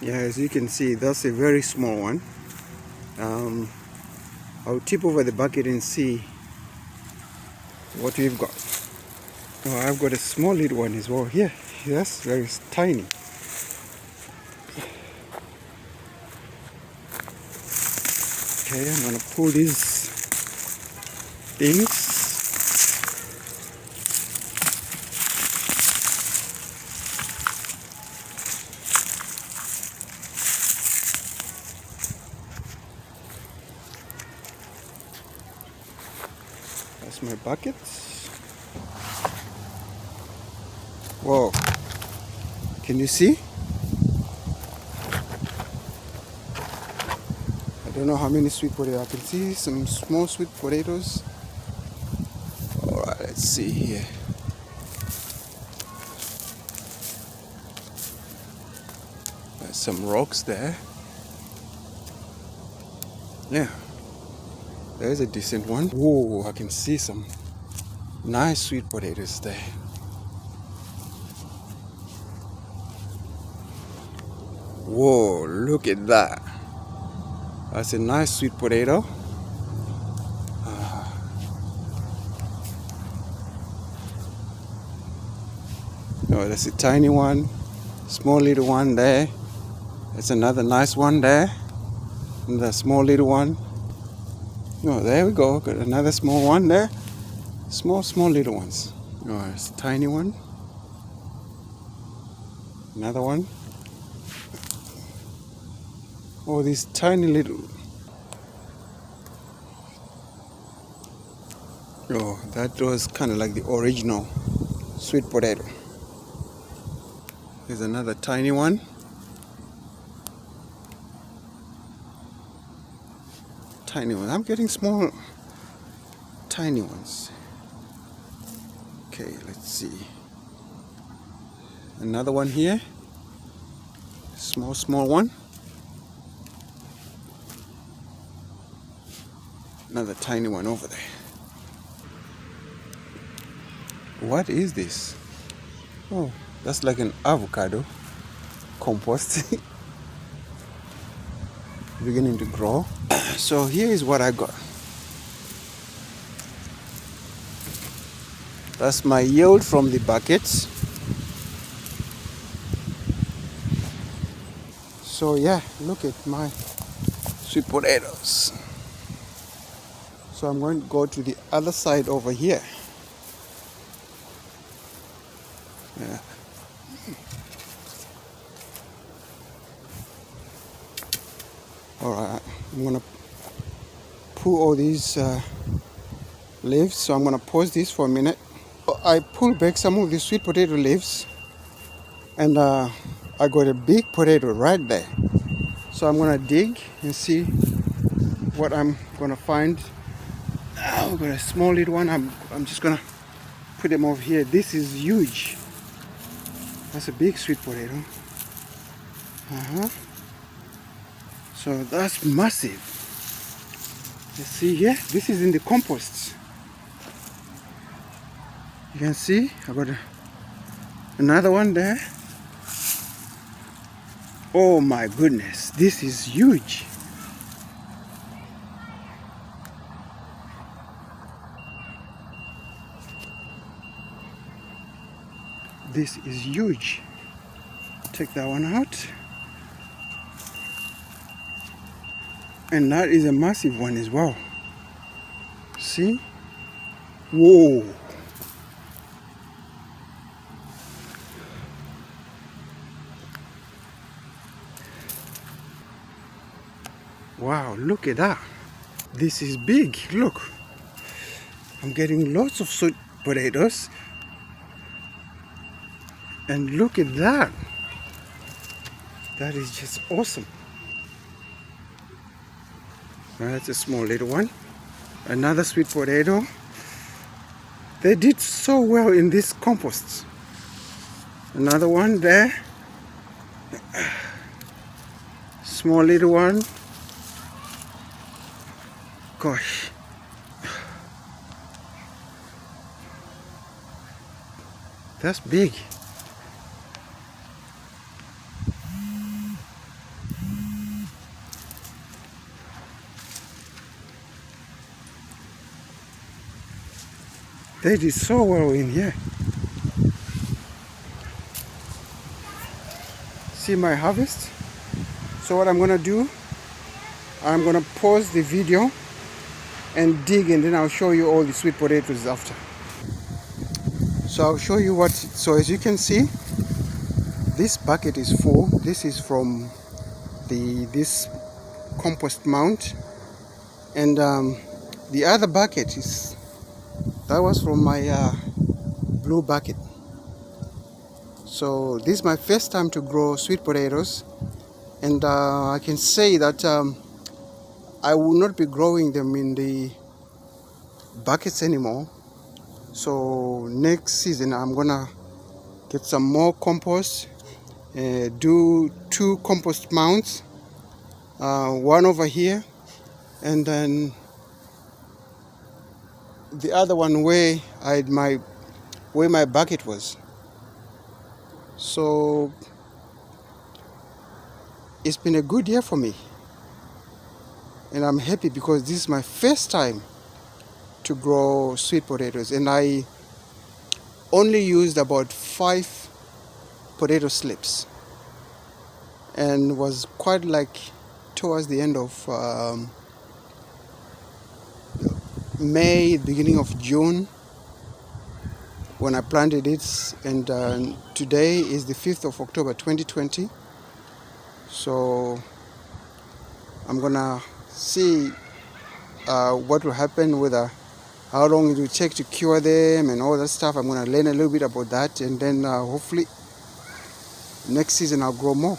Yeah, as you can see, that's a very small one. I'll tip over the bucket and see what we've got. Oh, I've got a small little one as well here. That's very tiny. Okay, I'm gonna pull these things. That's my buckets. Whoa, can you see? I don't know how many sweet potatoes. I can see some small sweet potatoes. Alright, let's see here. There's some rocks there. Yeah, there's a decent one. Whoa, I can see some nice sweet potatoes there. Whoa, look at that. That's a nice sweet potato. Oh, that's a tiny one. Small little one there. There's another nice one there. And the small little one. Oh, there we go. Got another small one there. Small little ones. Oh, it's a tiny one. Another one. Oh, these tiny little. Oh, that was kind of like the original sweet potato. Here's another tiny one. Tiny one. I'm getting small, tiny ones. Okay, let's see. Another one here. Small one. Another tiny one over there. What is this? Oh, that's like an avocado compost. Beginning to grow. So here is what I got. That's my yield from the buckets. So yeah, look at my sweet potatoes. So I'm going to go to the other side over here. Yeah. Alright, I'm gonna pull all these leaves, so I'm gonna pause this for a minute. I pulled back some of the sweet potato leaves, and I got a big potato right there. So I'm gonna dig and see what I'm gonna find. Oh, got a small little one. I'm just gonna put them over here. This is huge. That's a big sweet potato. So that's massive. Let's see here. This is in the compost. You can see I got another one there. Oh my goodness, this is huge. This is huge. Take that one out. And that is a massive one as well. See? Whoa. Wow, look at that. This is big. Look. I'm getting lots of sweet potatoes. And look at that. That is just awesome. That's a small little one. Another sweet potato. They did so well in this compost. Another one there. Small little one. Gosh. That's big. They did so well in here. See my harvest? So what I'm gonna do, I'm gonna pause the video and dig, and then I'll show you all the sweet potatoes after. So I'll show you what, so as you can see, this bucket is full. This is from this compost mound, and the other bucket that was from my blue bucket. So this is my first time to grow sweet potatoes, and I can say that I will not be growing them in the buckets anymore. So next season I'm gonna get some more compost, do 2 compost mounds, one over here, and then the other one where my bucket was. So it's been a good year for me, and I'm happy because this is my first time to grow sweet potatoes, and I only used about 5 potato slips, and was quite like towards the end of May, beginning of June when I planted it, and today is the 5th of October 2020. So I'm gonna see what will happen with how long it will take to cure them and all that stuff. I'm gonna learn a little bit about that, and then hopefully next season I'll grow more.